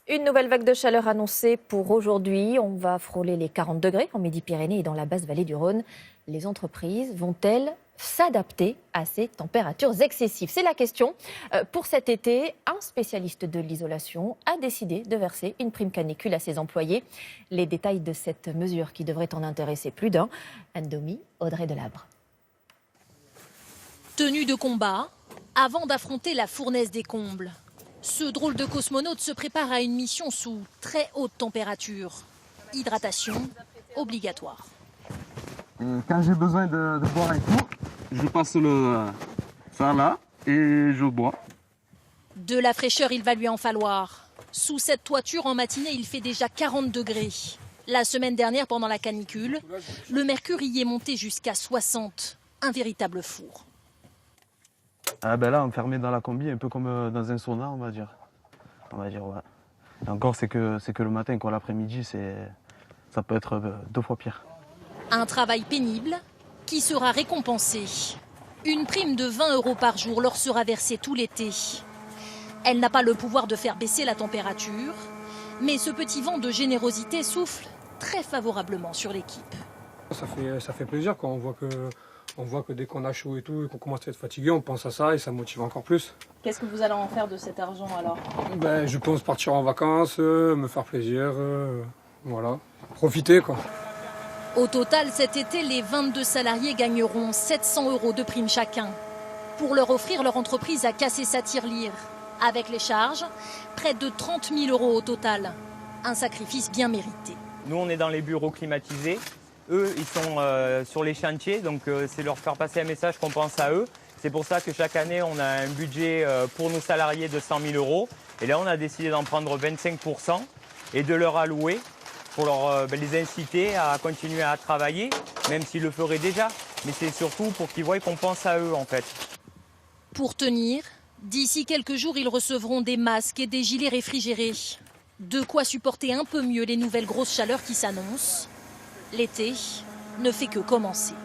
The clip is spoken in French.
Une nouvelle vague de chaleur annoncée pour aujourd'hui. On va frôler les 40 degrés en Midi-Pyrénées et dans la basse vallée du Rhône. Les entreprises vont-elles s'adapter à ces températures excessives? C'est la question. Pour cet été, un spécialiste de l'isolation a décidé de verser une prime canicule à ses employés. Les détails de cette mesure qui devrait en intéresser plus d'un. Anne-Domi, Audrey Delabre. Tenue de combat, avant d'affronter la fournaise des combles. Ce drôle de cosmonaute se prépare à une mission sous très haute température. Hydratation obligatoire. Quand j'ai besoin de boire un coup, je passe ça là et je bois. De la fraîcheur, il va lui en falloir. Sous cette toiture, en matinée, il fait déjà 40 degrés. La semaine dernière, pendant la canicule, le mercure y est monté jusqu'à 60. Un véritable four. Ah ben là, enfermé dans la combi, un peu comme dans un sauna, on va dire. Ouais. Et encore, c'est que le matin, quoi. L'après-midi, ça peut être 2 fois pire. Un travail pénible qui sera récompensé. Une prime de 20 € par jour leur sera versée tout l'été. Elle n'a pas le pouvoir de faire baisser la température, mais ce petit vent de générosité souffle très favorablement sur l'équipe. Ça fait plaisir quand on voit que dès qu'on a chaud et tout, et qu'on commence à être fatigué, on pense à ça et ça motive encore plus. Qu'est-ce que vous allez en faire de cet argent alors? Je pense partir en vacances, me faire plaisir, voilà, profiter quoi. Au total, cet été, les 22 salariés gagneront 700 € de prime chacun. Pour leur offrir, leur entreprise a cassé sa tirelire. Avec les charges, près de 30 000 € au total. Un sacrifice bien mérité. Nous, on est dans les bureaux climatisés. Eux, ils sont sur les chantiers, donc c'est leur faire passer un message qu'on pense à eux. C'est pour ça que chaque année, on a un budget pour nos salariés de 100 000 €. Et là, on a décidé d'en prendre 25% et de leur allouer pour les inciter à continuer à travailler, même s'ils le feraient déjà. Mais c'est surtout pour qu'ils voient qu'on pense à eux, en fait. Pour tenir, d'ici quelques jours, ils recevront des masques et des gilets réfrigérés. De quoi supporter un peu mieux les nouvelles grosses chaleurs qui s'annoncent. L'été ne fait que commencer.